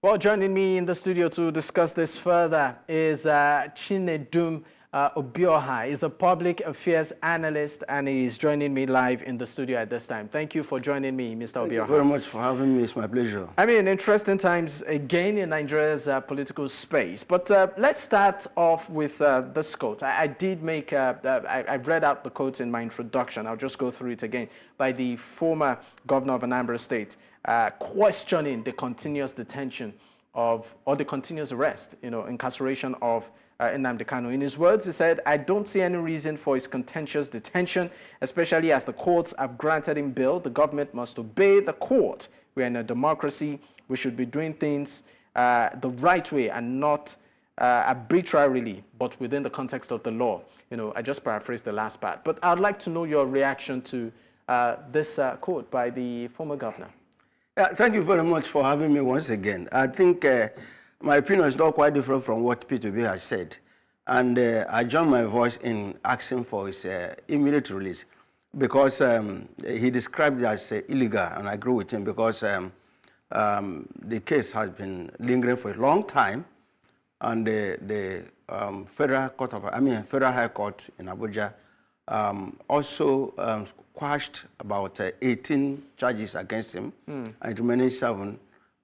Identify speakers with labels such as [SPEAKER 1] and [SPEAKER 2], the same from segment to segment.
[SPEAKER 1] Well, joining me in the studio to discuss this further is Chinedum Obioha. He's a public affairs analyst, and he's joining me live in the studio at this time. Thank you for joining me, Mr. Obioha.
[SPEAKER 2] Thank you very much for having me. It's my pleasure.
[SPEAKER 1] I mean, interesting times again in Nigeria's political space. But let's start off with this quote. I did make, I read out the quote in my introduction. I'll just go through it again, by the former governor of Anambra State, questioning the continuous detention of, or the continuous arrest, incarceration of Nnamdi Kanu. In his words, he said, "I don't see any reason for his contentious detention, especially as the courts have granted him bail. The government must obey the court. We're in a democracy. We should be doing things the right way and not arbitrarily, but within the context of the law." I just paraphrased the last part. But I'd like to know your reaction to this quote by the former governor.
[SPEAKER 2] Thank you very much for having me once again. I think my opinion is not quite different from what P2B has said. And I join my voice in asking for his immediate release, because he described it as illegal, and I agree with him, because the case has been lingering for a long time, and the Federal High Court in Abuja also quashed about 18 charges against him, and remaining 7.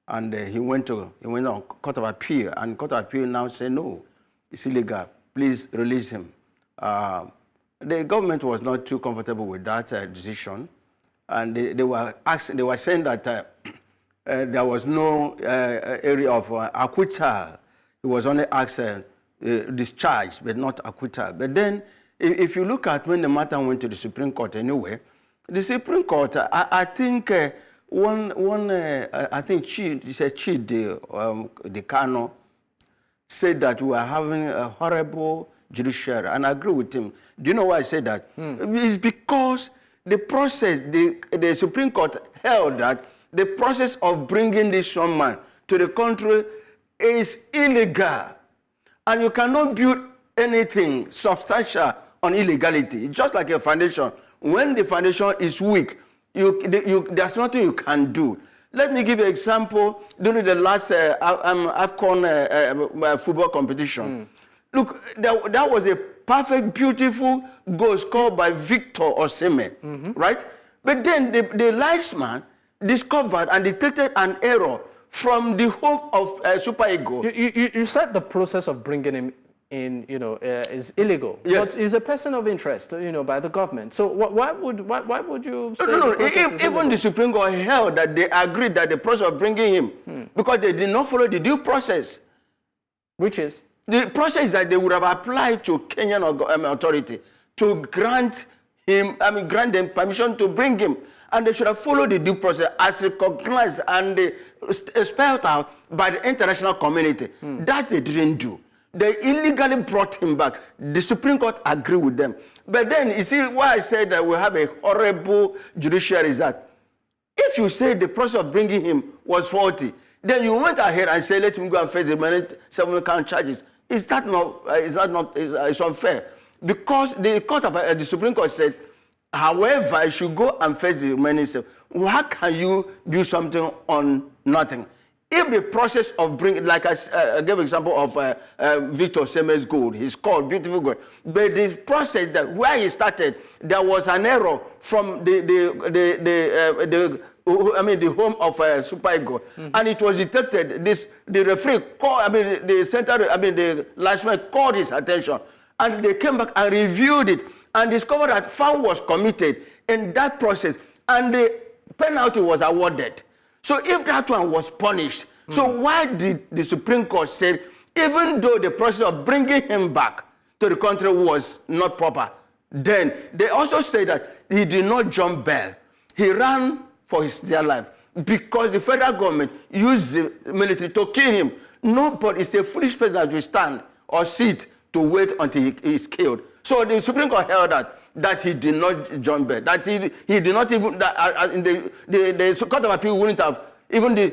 [SPEAKER 2] And he went on Court of Appeal, and Court of Appeal now say no, it's illegal. Please release him. The government was not too comfortable with that decision, and they were saying that there was no area of acquittal. It was only asked discharge, but not acquittal. But then, if you look at when the matter went to the Supreme Court anyway, the Supreme Court, I think I think the Kanu said that we are having a horrible judiciary, and I agree with him. Do you know why I say that? It's because the process, the Supreme Court held that the process of bringing this young man to the country is illegal, and you cannot build anything substantial on illegality. It's just like a foundation. When the foundation is weak, there's nothing you can do. Let me give you an example. During the last AFCON football competition, look, that was a perfect, beautiful goal scored by Victor Osimhen, right? But then the linesman discovered and detected an error from the home of Super Eagles.
[SPEAKER 1] You said the process of bringing him in, is illegal.
[SPEAKER 2] Yes.
[SPEAKER 1] But is a person of interest, by the government. So why would you say
[SPEAKER 2] No,
[SPEAKER 1] the process is
[SPEAKER 2] even the Supreme Court held that they agreed that the process of bringing him, because they did not follow the due process.
[SPEAKER 1] Which is?
[SPEAKER 2] The process that they would have applied to Kenyan authority to grant them permission to bring him. And they should have followed the due process as recognized and spelled out by the international community. That they didn't do. They illegally brought him back. The Supreme Court agreed with them. But then, you see, why I said that we have a horrible judiciary is that if you say the process of bringing him was faulty, then you went ahead and said, let him go and face the remaining 7 count charges. It's unfair. Because the Supreme Court said, however, you should go and face the remaining 7. How can you do something on nothing? If the process of bringing, like I gave an example of Victor Osimhen's goal, he scored beautiful goal, but the process that where he started, there was an error from the home of Super Eagles, and it was detected. The referee called, the linesman called his attention, and they came back and reviewed it and discovered that foul was committed in that process, and the penalty was awarded. So if that one was punished, so why did the Supreme Court say, even though the process of bringing him back to the country was not proper, then they also say that he did not jump bail. He ran for his dear life because the federal government used the military to kill him. No, but it's a foolish person that will stand or sit to wait until he is killed. So the Supreme Court held that he did not jump bail, that he did not even, that in the Court of Appeal wouldn't have even the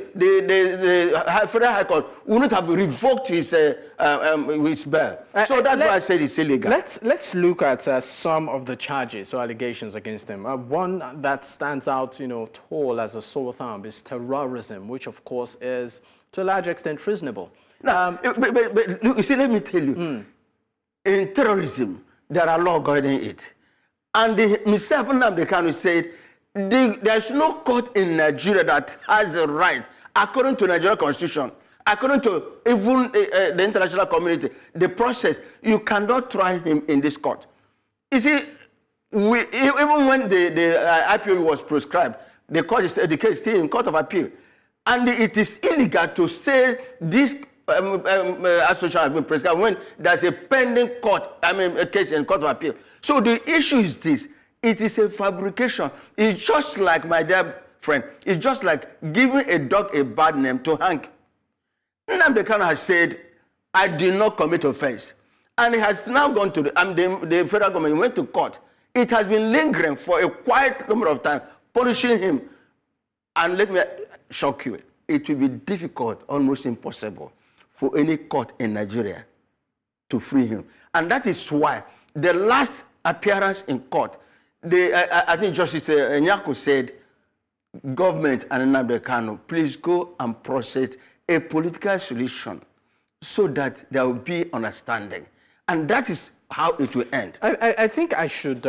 [SPEAKER 2] Federal High Court wouldn't have revoked his bail. So that's why I said it's illegal.
[SPEAKER 1] Let's look at some of the charges or allegations against him. One that stands out, tall as a sore thumb is terrorism, which of course is to a large extent treasonable.
[SPEAKER 2] Now, but look, you see, let me tell you, in terrorism, there are laws governing it. And Mr. Nnamdi Kanu said, there's no court in Nigeria that has a right, according to Nigerian constitution, according to even the international community, the process, you cannot try him in this court. You see, even when the IPO was prescribed, the case is still in court of appeal. And it is illegal to say this association has been prescribed when there's a pending a case in court of appeal. So the issue is this. It is a fabrication. It's just like, my dear friend, it's just like giving a dog a bad name to hang. Nnamdi Kanu has said, I did not commit offense. And it has now gone to the federal government, went to court. It has been lingering for a quite number of time, punishing him. And let me shock you, it will be difficult, almost impossible, for any court in Nigeria to free him. And that is why the last appearance in court, I think Justice Nyako said, government and Nnamdi Kanu, please go and process a political solution so that there will be understanding. And that is how it will end.
[SPEAKER 1] I think I should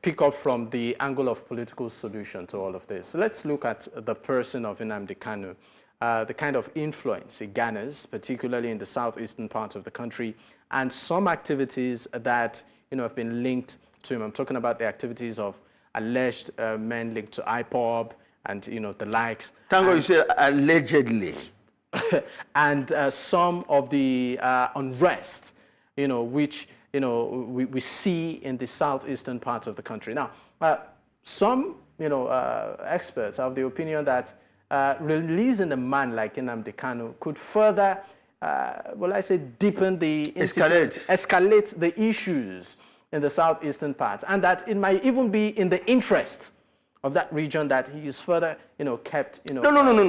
[SPEAKER 1] pick up from the angle of political solution to all of this. Let's look at the person of Nnamdi Kanu, the kind of influence he garners, particularly in the southeastern part of the country, and some activities that have been linked to him. I'm talking about the activities of alleged men linked to IPOB and the likes.
[SPEAKER 2] Tango, you say allegedly.
[SPEAKER 1] And some of the unrest, which we see in the southeastern part of the country. Now, some experts are of the opinion that releasing a man like Nnamdi Kanu could further, deepen the escalate the issues in the southeastern part, and that it might even be in the interest of that region that he is further, kept, No,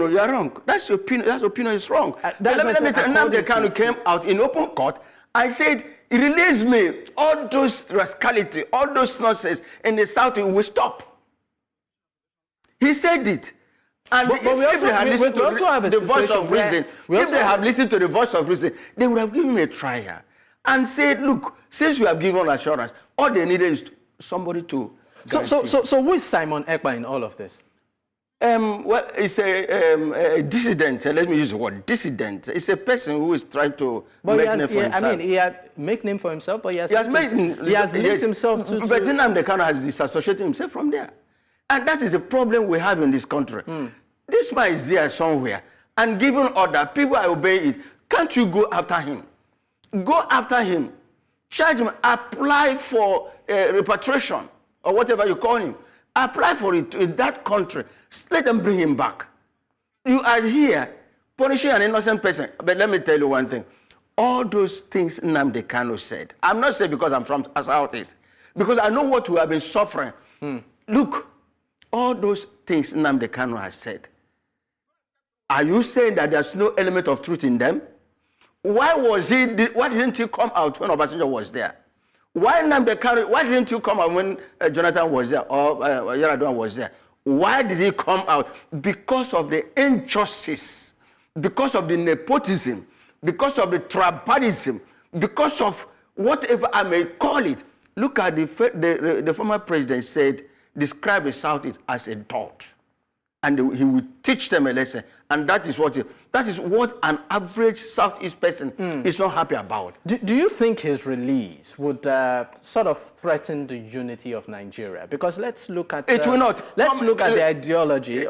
[SPEAKER 2] you are wrong. That opinion is wrong. Let me tell you, Nnamdi Kanu came out in open court and said, release me. All those rascality, all those nonsense in the south will stop. He said it. And if they had listened to the voice of reason, if they have listened to the voice of reason, they would have given him a trial and said, look, since you have given assurance, all they needed is somebody to guarantee.
[SPEAKER 1] So who is Simon Ekpa in all of this?
[SPEAKER 2] Well, it's a dissident. Let me use the word dissident. It's a person who is trying to make name for himself. I mean, he had make name for himself, but he has linked himself to... But Nnamdi Kanu has disassociated himself from there. And that is the problem we have in this country. This man is there somewhere and given order, people are obeying it. Can't you go after him? Go after him. Charge him, apply for repatriation or whatever you call him. Apply for it in that country. Let them bring him back. You are here punishing an innocent person. But let me tell you one thing. All those things Nnamdi Kanu said, I'm not saying because I'm from a southeast, because I know what we have been suffering. Look, all those things Nnamdi Kanu has said, are you saying that there's no element of truth in them? Why didn't he come out when Obasanjo was there? Why didn't you come out when Jonathan was there or Yaradua was there? Why did he come out? Because of the injustice, because of the nepotism, because of the tribalism, because of whatever I may call it. Look at the former president said, describe the Southeast as a dot. And he will teach them a lesson. And that is what an average Southeast person is not happy about.
[SPEAKER 1] Do you think his release would sort of threaten the unity of Nigeria? Because let's look at...
[SPEAKER 2] It will not.
[SPEAKER 1] Let's look at the ideology.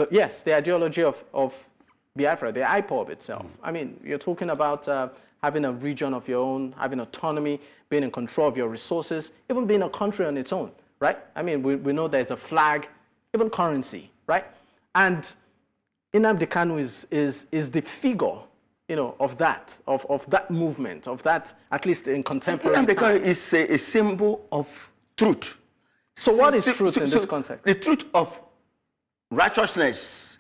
[SPEAKER 1] Yes, the ideology of Biafra, the IPOB itself. I mean, you're talking about having a region of your own, having autonomy, being in control of your resources, even being a country on its own, right? I mean, we know there's a flag, even currency, right? And Nnamdi Kanu is the figure, of that movement, of that, at least in contemporary times.
[SPEAKER 2] Nnamdi Kanu is a symbol of truth.
[SPEAKER 1] So what is truth in this context?
[SPEAKER 2] The truth of righteousness,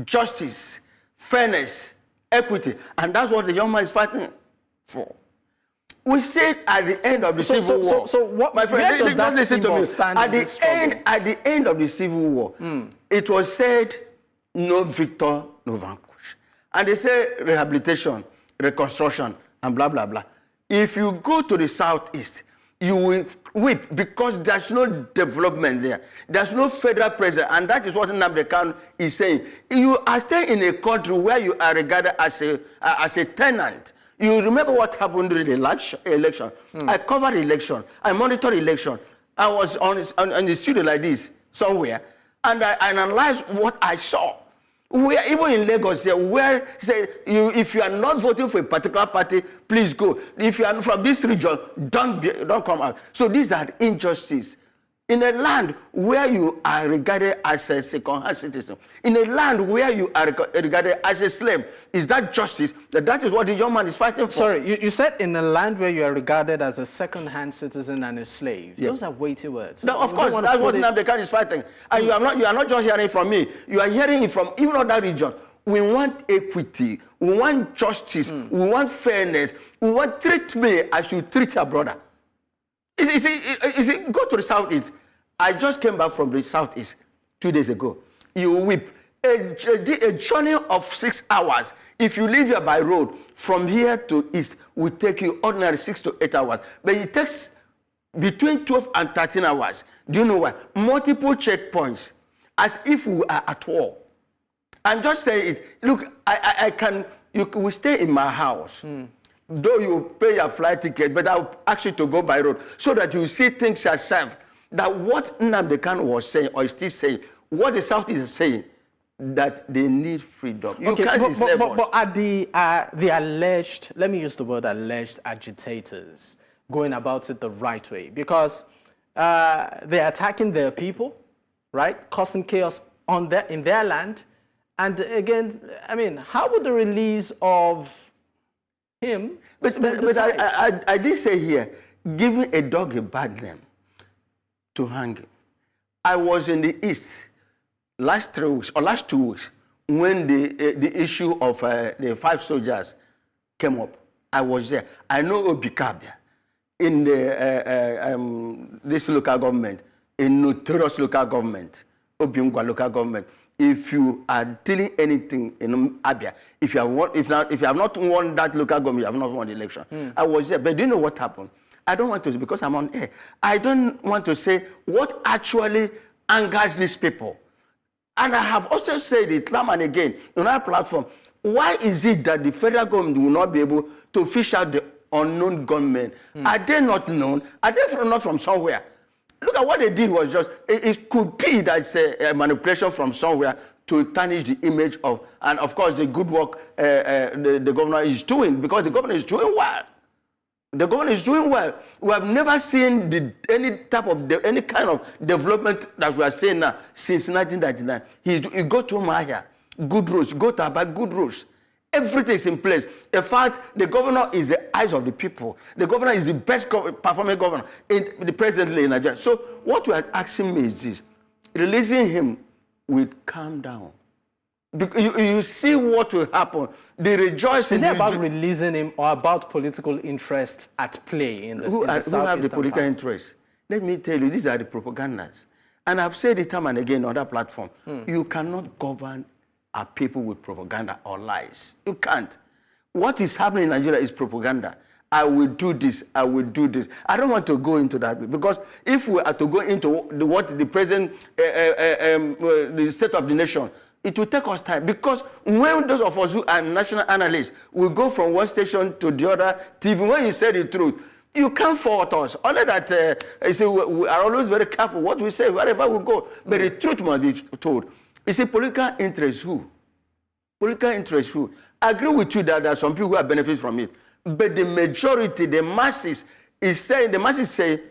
[SPEAKER 2] justice, fairness, equity, and that's what the young man is fighting for. We said at the end of the Civil War.
[SPEAKER 1] So what?
[SPEAKER 2] My friend,
[SPEAKER 1] does that
[SPEAKER 2] listen to me.
[SPEAKER 1] stand
[SPEAKER 2] At
[SPEAKER 1] in
[SPEAKER 2] the end of the Civil War, it was said, "No victor, no vanquish," and they say rehabilitation, reconstruction, and blah blah blah. If you go to the southeast, you will weep because there's no development there. There's no federal president, and that is what Nnamdi Kanu is saying. You are staying in a country where you are regarded as a tenant. You remember what happened during the election. I covered election. I monitored election. I was on the studio like this somewhere, and I analyzed what I saw. Where even in Lagos, where say if you are not voting for a particular party, please go. If you are from this region, don't come out. So these are injustices. In a land where you are regarded as a second-hand citizen, in a land where you are regarded as a slave, is that justice? That is what the young man is fighting for.
[SPEAKER 1] Sorry, you said in a land where you are regarded as a second-hand citizen and a slave.
[SPEAKER 2] Yeah.
[SPEAKER 1] Those are weighty words.
[SPEAKER 2] No, of course, that's what Nnamdi Kanu is fighting. And you are not just hearing it from me. You are hearing it from even other regions. We want equity. We want justice. We want fairness. We want treat me as you treat your brother. Is it go to the southeast? I just came back from the southeast 2 days ago. You weep. A journey of 6 hours, if you leave here by road, from here to east, will take you ordinary 6 to 8 hours. But it takes between 12 and 13 hours. Do you know why? Multiple checkpoints, as if we are at war. I'm just saying it. Look, you will stay in my house. Though you pay your flight ticket, but I'll ask you to go by road so that you see things yourself. That what Nnamdi Kanu was saying, or is still saying, what the South is saying, that they need freedom. You can't
[SPEAKER 1] but are the alleged, let me use the word alleged agitators, going about it the right way? Because they're attacking their people, right? Causing chaos in their land. And again, I mean, how would the release of him...
[SPEAKER 2] But I did say here, giving a dog a bad name to hang him. I was in the East last 3 weeks, or last 2 weeks, when the issue of the 5 soldiers came up. I was there. I know Obikabia in this local government, a notorious local government, Obiungwa local government. If you are dealing anything in Abia, if you have not won that local government, you have not won the election. I was there, but do you know what happened? I don't want to, because I'm on air, I don't want to say what actually angers these people. And I have also said it time and again on our platform. Why is it that the federal government will not be able to fish out the unknown gunmen? Are they not known? Are they not from somewhere? Look at what they did was just, it could be that it's a manipulation from somewhere to tarnish the image of, and of course the good work the governor is doing, because the governor is doing well. The government is doing well. We have never seen any kind of development that we are seeing now since 1999. You go to Mahia, good roads. Go to Aba, good roads. Everything is in place. In fact, the governor is the eyes of the people. The governor is the best performing governor presently in Nigeria. So what you are asking me is this: releasing him will calm down. You see what will happen. The rejoicing.
[SPEAKER 1] Is it about releasing him or about political interest at play in the
[SPEAKER 2] who have the political interest? Let me tell you, these are the propagandas. And I've said it time and again on that platform. You cannot govern our people with propaganda or lies. You can't. What is happening in Nigeria is propaganda. I will do this, I will do this. I don't want to go into that, because if we are to go into what the present, the state of the nation, it will take us time, because when those of us who are national analysts will go from one station to the other TV, when you say the truth, you can't fault us. Only that you see, we are always very careful what we say wherever we go. But the truth must be told. You see, political interest who? Political interest who? I agree with you that there are some people who are benefit from it. But the majority, the masses, say,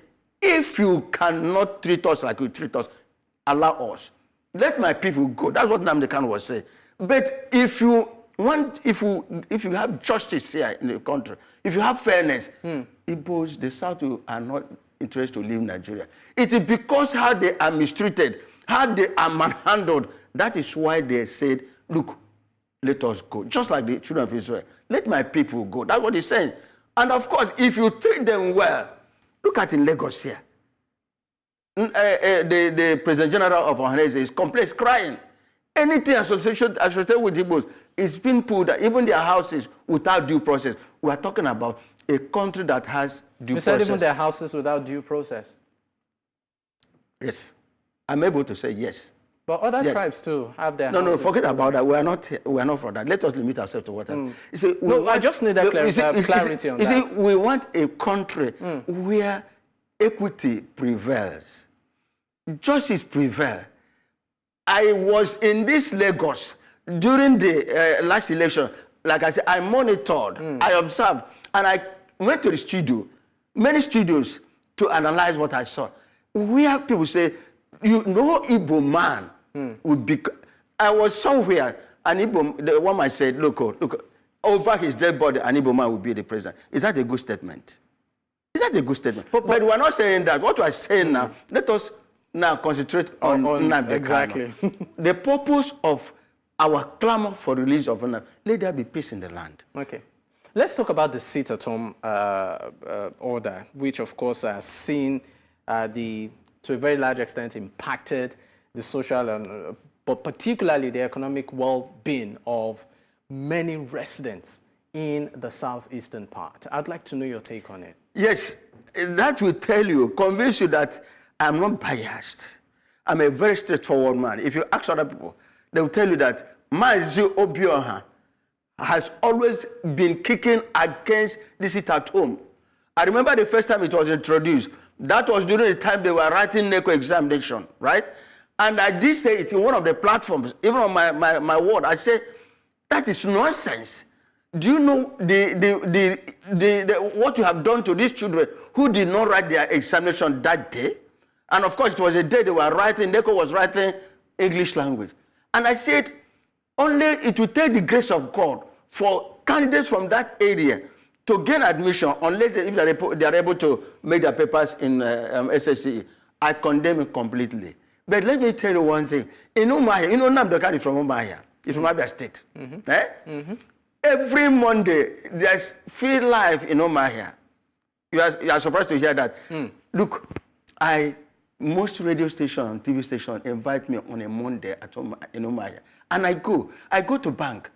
[SPEAKER 2] if you cannot treat us like you treat us, allow us. Let my people go. That's what Nnamdi Kanu was saying. But if you have justice here in the country, if you have fairness, Igbos, the South are not interested to leave Nigeria. It is because how they are mistreated, how they are manhandled. That is why they said look, let us go. Just like the children of Israel. Let my people go. That's what he's saying. And of course, if you treat them well, look at in Lagos here. The President General of Ohanese is complex crying. Anything associated with Igbos is being pulled, even their houses, without due process. We are talking about a country that has due process.
[SPEAKER 1] You said even their houses without due process?
[SPEAKER 2] Yes. I'm able to say yes.
[SPEAKER 1] But other tribes too have their houses.
[SPEAKER 2] No, forget about that. We are not for that. Let us limit ourselves to what.
[SPEAKER 1] I just need that clarity on that.
[SPEAKER 2] You see, we want a country where equity prevails. Justice prevails. I was in this Lagos during the last election. Like I said, I monitored, I observed, and I went to the studio, many studios, to analyze what I saw. Where people say, you know, Igbo man would be. I was somewhere, and the woman said, look, over his dead body, an Igbo man will be the president. Is that a good statement? Is that a good statement? But we're not saying that. What we're saying now, let us now concentrate on Nnamdi
[SPEAKER 1] exactly.
[SPEAKER 2] Kanu. The purpose of our clamor for release of Nnamdi, let there be peace in the land.
[SPEAKER 1] Okay. Let's talk about the sit-at-home order, which of course has seen to a very large extent impacted the social and but particularly the economic well-being of many residents in the southeastern part. I'd like to know your take on it.
[SPEAKER 2] Yes, that will tell you, convince you that I'm not biased. I'm a very straightforward man. If you ask other people, they will tell you that Nnamdi Obioha has always been kicking against the sit-at-home. I remember the first time it was introduced. That was during the time they were writing NECO examination, right? And I did say it in one of the platforms, even on my word. I said, that is nonsense. Do you know what you have done to these children who did not write their examination that day? And of course, it was a day they were writing, NECO was writing English language. And I said, only it will take the grace of God for candidates from that area to gain admission, unless they are able to make their papers in SSCE. I condemn it completely. But let me tell you one thing. In Umuahia, you know Nnamdi Kanu is from Umuahia. He's from Abia State. Every Monday, there's free live in Umuahia. You are surprised to hear that. Look, most radio stations, TV stations invite me on a Monday at home in Umuahia. And I go to bank.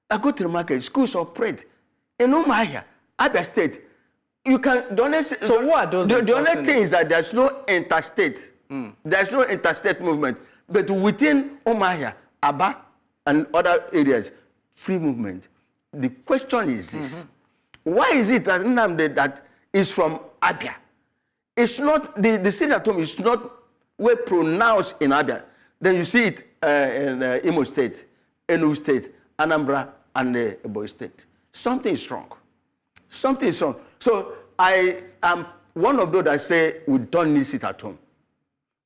[SPEAKER 2] I go to the market. Schools operate. In Umuahia, Abia State, you can donate.
[SPEAKER 1] So what are those?
[SPEAKER 2] The only thing is that there's no interstate. There's no interstate movement. But within Umuahia, Aba, and other areas, free movement. The question is this. Why is it that Nnamdi that is from Abia? It's not, the sit-at-home is not well pronounced in Abia. Then you see it in Imo State, Enugu State, Anambra, and Ebonyi State. Something is wrong. Something is wrong. So I am one of those that say we don't need sit-at-home.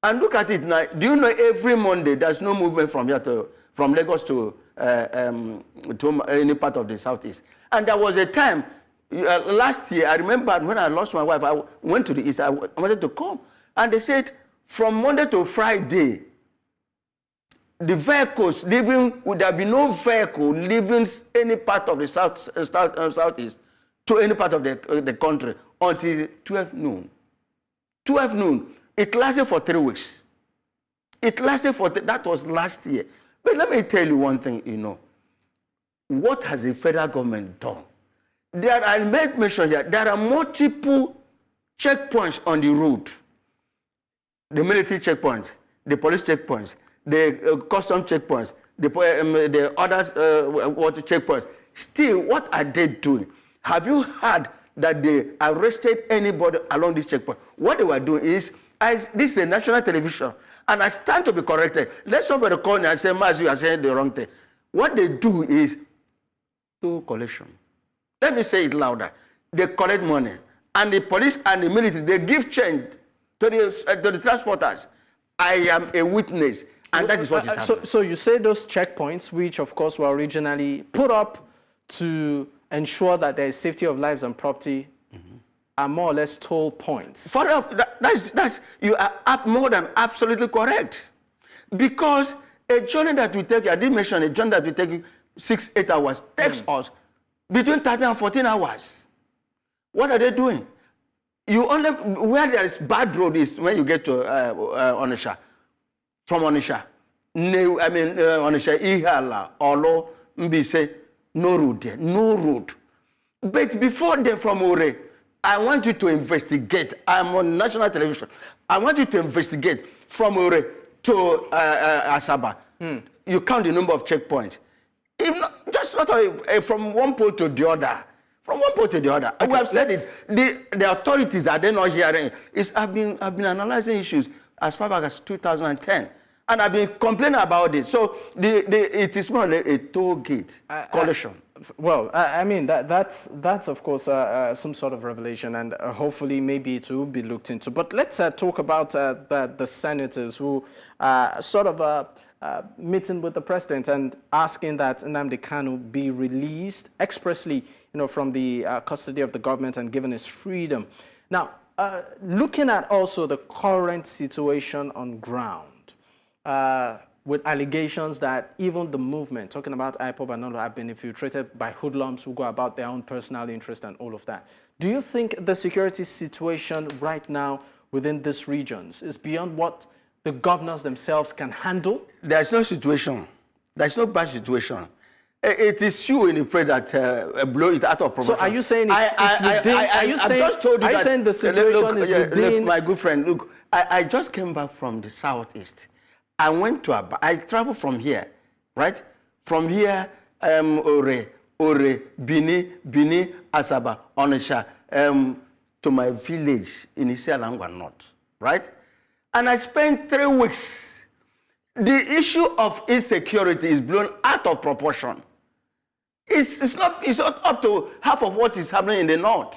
[SPEAKER 2] And look at it now. Do you know every Monday there's no movement from here from Lagos to any part of the southeast? And there was a time last year. I remember when I lost my wife. I went to the east. I wanted to come, and they said from Monday to Friday, the vehicles leaving, would there be no vehicle leaving any part of the southeast to any part of the country until 12 noon. 12 noon. It lasted for 3 weeks. It lasted for, that was last year. But let me tell you one thing, you know. What has the federal government done? I made mention here, there are multiple checkpoints on the road. The military checkpoints, the police checkpoints, the custom checkpoints, the other water checkpoints. Still, what are they doing? Have you heard that they arrested anybody along this checkpoint? What they were doing is, this is a national television, and I stand to be corrected. Let somebody call me and say, Maz, you are saying the wrong thing. What they do is toll collection. Let me say it louder. They collect money, and the police and the military, they give change to the transporters. I am a witness, and that is what is happening.
[SPEAKER 1] So you say those checkpoints, which of course were originally put up to ensure that there is safety of lives and property, are more or less toll points.
[SPEAKER 2] You are more than absolutely correct. Because A journey that will take, I did mention a journey that will take you 6-8 hours, takes us between 13 and 14 hours. What are they doing? You only, where there is bad road is when you get to Onitsha. From Onitsha. Onitsha, Ihala, Olo, Mbise, no road there, no road. But before then, from Ore, I want you to investigate. I'm on national television. I want you to investigate from Ore to Asaba. You count the number of checkpoints. If not, just not from one pole to the other. From one pole to the other. Okay, we have said it. The authorities are they not hearing? I've been analyzing issues as far back as 2010. And I've been complaining about it. So it is more like a toll gate collision.
[SPEAKER 1] Well, I mean, that's of course some sort of revelation, and hopefully maybe it will be looked into. But let's talk about the senators who sort of meeting with the president and asking that Nnamdi Kanu be released expressly, from the custody of the government and given his freedom. Now, looking at also the current situation on ground, with allegations that even the movement, talking about IPOB and all, have been infiltrated by hoodlums who go about their own personal interest and all of that. Do you think the security situation right now within these regions is beyond what the governors themselves can handle?
[SPEAKER 2] There's no situation. There's no bad situation. It is you in the prayer that blow it out of proportion.
[SPEAKER 1] So are you saying it's within? I've just told you saying the situation is within?
[SPEAKER 2] Look, my good friend, look, I just came back from the southeast. I went to Aba. I traveled from here, right? From here, Ore, Bini, Asaba, Onitsha, to my village in Isialangwa North, right? And I spent 3 weeks. The issue of insecurity is blown out of proportion. It's not up to half of what is happening in the north.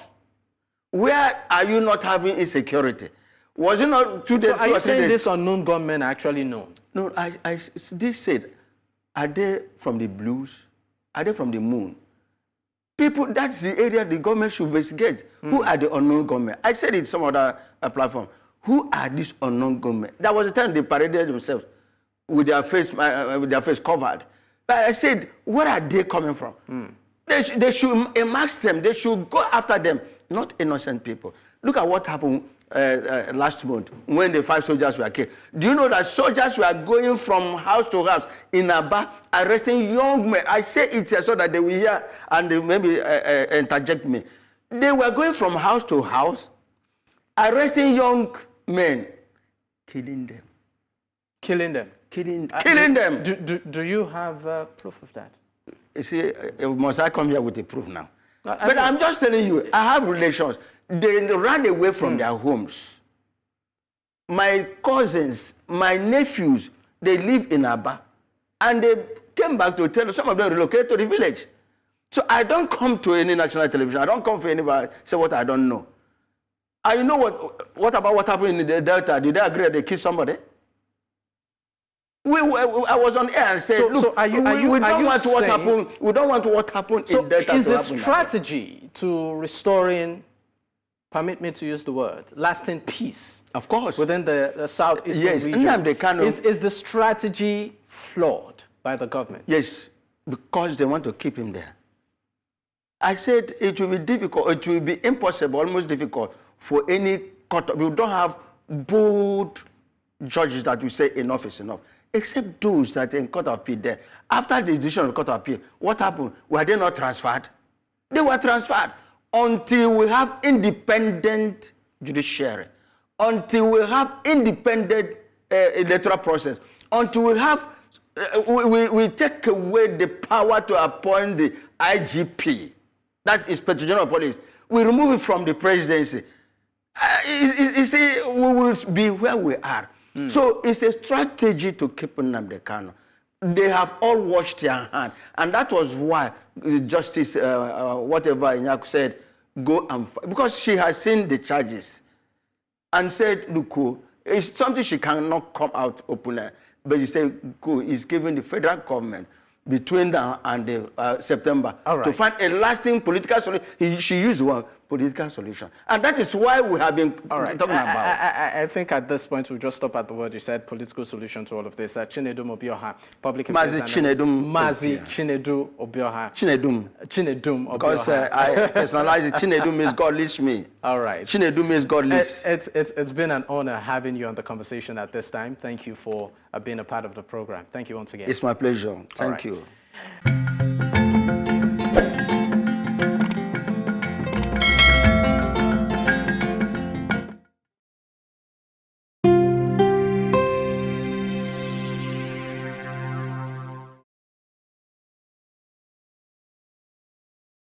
[SPEAKER 2] Where are you not having insecurity? Was it not 2 days?
[SPEAKER 1] So are you saying this unknown gunmen are actually known?
[SPEAKER 2] No, this said, are they from the blues? Are they from the moon? People, that's the area the government should investigate. Who are the unknown gunmen? I said it some other platform. Who are these unknown gunmen? That was the time they paraded themselves with their face covered. But I said, where are they coming from? They should enact them. They should go after them, not innocent people. Look at what happened last month when the 5 soldiers were killed. Do you know that soldiers were going from house to house in Aba arresting young men? I say it here so that they will hear and they maybe interject me. They were going from house to house arresting young men, killing them.
[SPEAKER 1] Killing them?
[SPEAKER 2] Killing them.
[SPEAKER 1] Do you have proof of that?
[SPEAKER 2] You see, must I come here with a proof now? But I'm just telling you, I have relations. They ran away from their homes. My cousins, my nephews, they live in Aba. And they came back to tell us, some of them relocated to the village. So I don't come to any national television. I don't come for anybody say what I don't know. And you know what about what happened in the Delta? Did they agree that they killed somebody? I was on air and said, look, we don't want what happened. We don't want what happened in Delta.
[SPEAKER 1] So is the strategy to restoring, permit me to use the word, lasting peace,
[SPEAKER 2] of course,
[SPEAKER 1] within the southeastern region?
[SPEAKER 2] Nnamdi Kanu,
[SPEAKER 1] is the strategy flawed by the government?
[SPEAKER 2] Yes, because they want to keep him there. I said it will be difficult, it will be impossible, almost difficult for any court. We don't have bold judges that will say enough is enough, except those that are in court of appeal there. After the decision of the court of appeal, what happened? Were they not transferred? They were transferred until we have independent judiciary, until we have independent electoral process, until we have, we take away the power to appoint the IGP, that's Inspector General of Police. We remove it from the presidency. You see, we will be where we are. So it's a strategy to keep Nnamdi Kanu. They have all washed their hands. And that was why Justice, whatever Inyaku said, go and fight. Because she has seen the charges and said, look, it's something she cannot come out openly. But she said, go, it's giving the federal government between now and September
[SPEAKER 1] All
[SPEAKER 2] to
[SPEAKER 1] right.
[SPEAKER 2] find a lasting political solution. She used one political solution. And that is why we have been talking about.
[SPEAKER 1] I think at this point we'll just stop at the word you said, political solution to all of this. Chinedum Obioha, public affairs analyst. Chinedum Obioha.
[SPEAKER 2] Chinedum
[SPEAKER 1] Obioha.
[SPEAKER 2] Because I personalize it. Chinedum means God leads me.
[SPEAKER 1] All right.
[SPEAKER 2] Chinedum means God leads.
[SPEAKER 1] It's been an honor having you on the conversation at this time. Thank you for being a part of the program. Thank you once again.
[SPEAKER 2] It's my pleasure. Thank you.